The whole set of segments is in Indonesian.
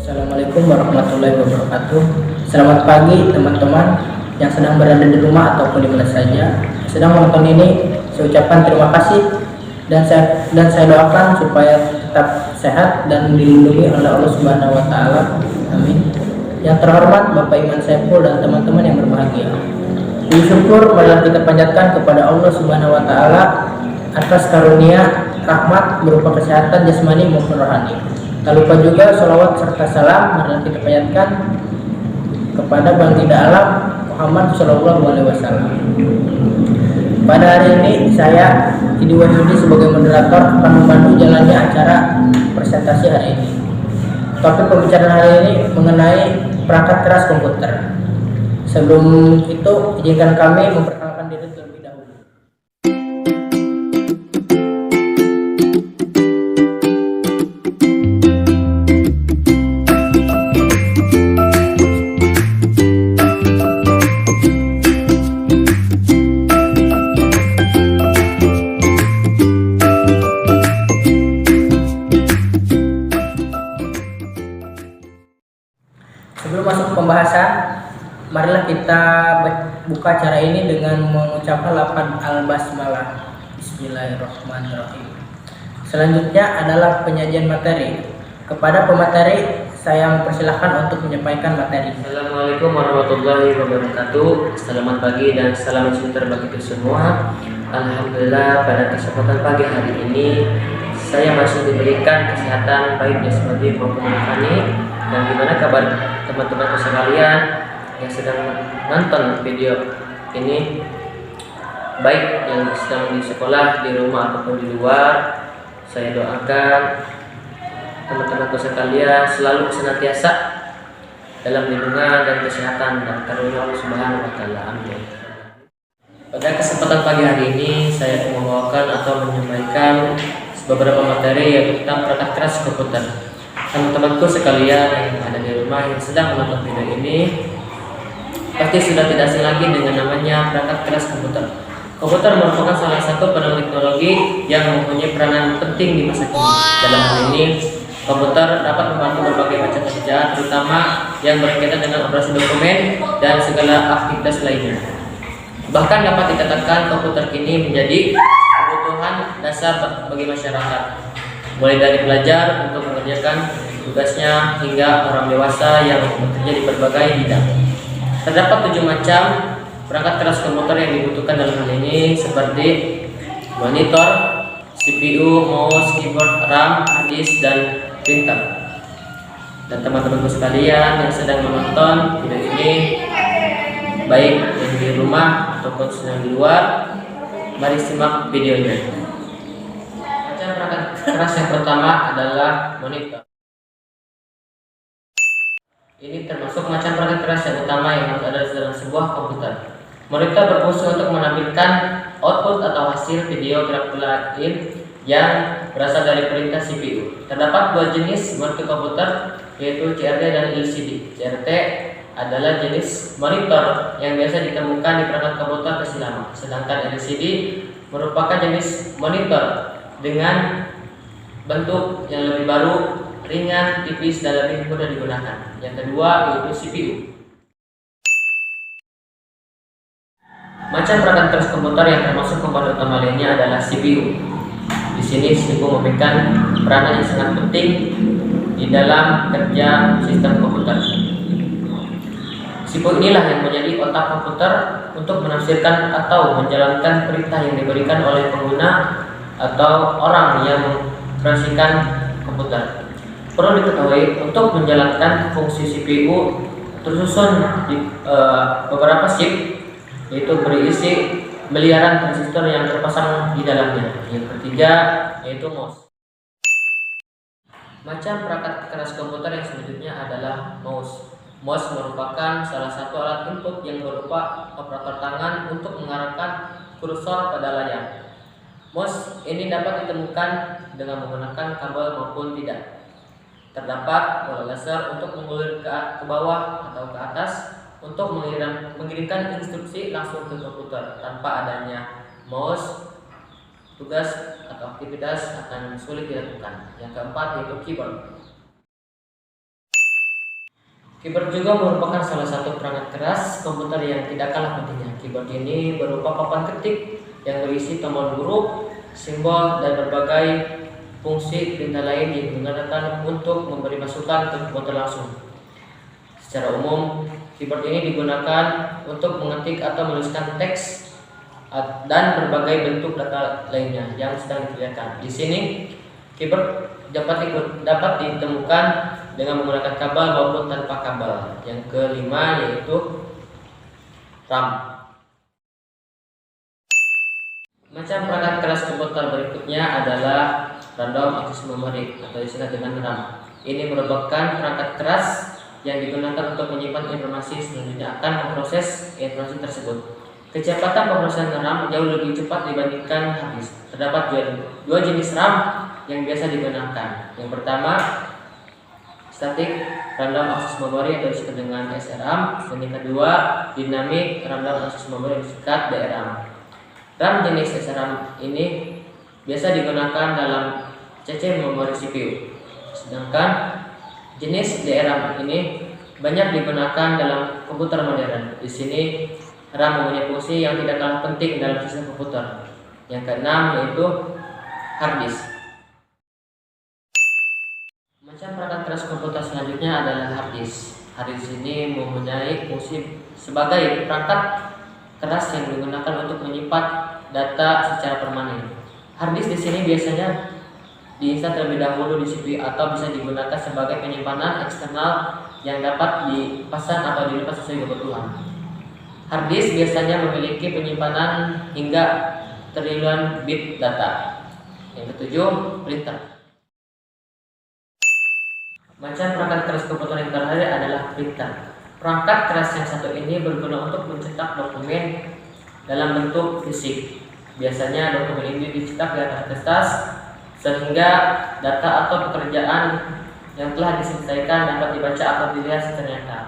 Assalamualaikum warahmatullahi wabarakatuh. Selamat pagi teman-teman yang sedang berada di rumah ataupun di mana saja yang sedang menonton ini. Saya ucapkan terima kasih dan saya doakan supaya tetap sehat dan dilindungi oleh Allah Subhanahu wa taala. Amin. Yang terhormat Bapak Iman Saiful dan teman-teman yang berbahagia. Puji syukur marilah kita panjatkan kepada Allah Subhanahu wa taala atas karunia rahmat berupa kesehatan jasmani maupun rohani. Tak lupa juga sholawat serta salam marilah kita panjatkan kepada baginda alam Muhammad Shallallahu Alaihi Wasallam. Pada hari ini saya Idi Wahyudi sebagai moderator akan membantu jalannya acara presentasi hari ini. Topik pembicaraan hari ini mengenai perangkat keras komputer. Sebelum itu izinkan kami memperkenalkan diri terlebih dahulu. Sebelum masuk ke pembahasan, marilah kita buka acara ini dengan mengucapkan lafaz al-basmalah. Bismillahirrahmanirrahim. Selanjutnya adalah penyajian materi. Kepada pemateri, saya mempersilahkan untuk menyampaikan materi. Assalamualaikum warahmatullahi wabarakatuh. Selamat pagi dan salam sejahtera bagi kita semua. Alhamdulillah pada kesempatan pagi hari ini saya masih diberikan kesehatan baik jasmani maupun rohani. Dan gimana kabar teman-teman sekalian yang sedang nonton video ini, baik yang sedang di sekolah, di rumah ataupun di luar. Saya doakan teman-teman sekalian selalu senantiasa dalam lindungan dan kesehatan dan karunia Allah Subhanahu wa taala. Amin. Pada kesempatan pagi hari ini saya membawakan atau menyampaikan beberapa materi yaitu tentang perangkat keras komputer. Teman-temanku sekalian yang ada di rumah yang sedang menonton video ini pasti sudah tidak asing lagi dengan namanya perangkat keras komputer. Komputer merupakan salah satu penemu teknologi yang mempunyai peranan penting di masa kini. Dalam hal ini, komputer dapat membantu berbagai macam pekerjaan, terutama yang berkaitan dengan operasi dokumen dan segala aktivitas lainnya. Bahkan dapat dikatakan komputer kini menjadi kebutuhan dasar bagi masyarakat, mulai dari pelajar untuk mengerjakan tugasnya hingga orang dewasa yang bekerja di berbagai bidang. Terdapat 7 macam perangkat keras komputer yang dibutuhkan dalam hal ini, seperti monitor, CPU, mouse, keyboard, RAM, hard disk, dan printer. Dan teman-temanku sekalian yang sedang menonton video ini, baik yang di rumah ataupun sedang di luar, mari simak videonya. Perangkat keras yang pertama adalah monitor. Ini termasuk macam perangkat keras yang utama yang harus ada dalam sebuah komputer. Monitor berfungsi untuk menampilkan output atau hasil video grafik lain yang berasal dari perintah CPU. Terdapat 2 jenis monitor komputer, yaitu CRT dan LCD. CRT adalah jenis monitor yang biasa ditemukan di perangkat komputer versi lama, sedangkan LCD merupakan jenis monitor dengan bentuk yang lebih baru, ringan, tipis, dan lebih mudah digunakan. Yang kedua yaitu CPU. Macam perangkat keras komputer yang termasuk komponen utama lainnya adalah CPU. Di sini CPU memberikan peranan yang sangat penting di dalam kerja sistem komputer. CPU inilah yang menjadi otak komputer untuk menafsirkan atau menjalankan perintah yang diberikan oleh pengguna atau orang yang mengoperasikan komputer. Perlu diketahui, untuk menjalankan fungsi CPU tersusun di beberapa chip, yaitu berisi miliaran transistor yang terpasang di dalamnya. Yang ketiga yaitu mouse. Macam perangkat keras komputer yang selanjutnya adalah mouse. Mouse merupakan salah satu alat input yang berupa operator tangan untuk mengarahkan kursor pada layar. Mouse ini dapat ditemukan dengan menggunakan kabel maupun tidak. Terdapat bola laser untuk mengulir ke bawah atau ke atas untuk mengirimkan instruksi langsung ke komputer. Tanpa adanya mouse, tugas atau aktivitas akan sulit dilakukan. Yang keempat yaitu keyboard. Keyboard juga merupakan salah satu perangkat keras komputer yang tidak kalah pentingnya. Keyboard ini berupa papan ketik yang berisi tombol huruf, simbol, dan berbagai fungsi perintah lain yang digunakan untuk memberi masukan ke komputer langsung. Secara umum, keyboard ini digunakan untuk mengetik atau menuliskan teks dan berbagai bentuk data lainnya yang sedang dikerjakan. Di sini, keyboard dapat ditemukan dengan menggunakan kabel maupun tanpa kabel. Yang kelima yaitu RAM. Macam perangkat keras komputer berikutnya adalah random access memory atau disingkat dengan RAM. Ini merupakan perangkat keras yang digunakan untuk menyimpan informasi selanjutnya akan memproses informasi tersebut. Kecepatan pemrosesan RAM jauh lebih cepat dibandingkan hard disk. Terdapat dua jenis RAM yang biasa digunakan. Yang pertama, static random access memory atau disingkat dengan SRAM, dan yang kedua, dynamic random access memory atau disingkat DRAM. RAM jenis SRAM ini biasa digunakan dalam CC memori CPU, sedangkan jenis DRAM ini banyak digunakan dalam komputer modern. Di sini RAM mempunyai fungsi yang tidak kalah penting dalam sistem komputer. Yang keenam yaitu hard disk. Macam perangkat keras komputer selanjutnya adalah hard disk. Hard disk ini mempunyai fungsi sebagai perangkat keras yang digunakan untuk menyimpan data secara permanen. Hard disk di sini biasanya diinstal terlebih dahulu di CPU atau bisa digunakan sebagai penyimpanan eksternal yang dapat dipasang atau dilepas sesuai kebutuhan. Hard disk biasanya memiliki penyimpanan hingga triliunan bit data. Yang ketujuh, printer. Macam perangkat keras komputer yang terakhir adalah printer. Perangkat keras yang satu ini berguna untuk mencetak dokumen dalam bentuk fisik. Biasanya dokumen ini dicetak di atas kertas sehingga data atau pekerjaan yang telah diselesaikan dapat dibaca atau dilihat secara nyata.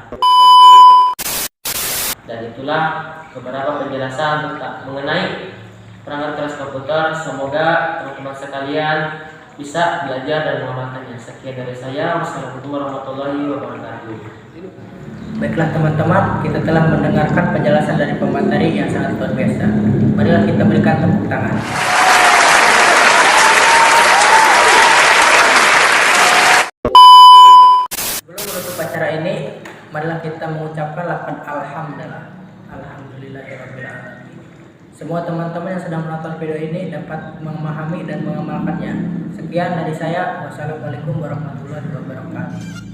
Dan itulah beberapa penjelasan mengenai perangkat keras komputer. Semoga teman-teman sekalian bisa belajar dan mengamalkannya. Sekian dari saya. Wassalamualaikum warahmatullahi wabarakatuh. Baiklah teman-teman, kita telah mendengarkan penjelasan dari pemateri yang sangat luar biasa. Marilah kita berikan tepuk tangan. Sebelum menutup acara ini, marilah kita mengucapkan lafaz alhamdulillah. Alhamdulillahirabbil alamin. Semua teman-teman yang sedang menonton video ini dapat memahami dan mengamalkannya. Sekian dari saya. Wassalamualaikum warahmatullahi wabarakatuh.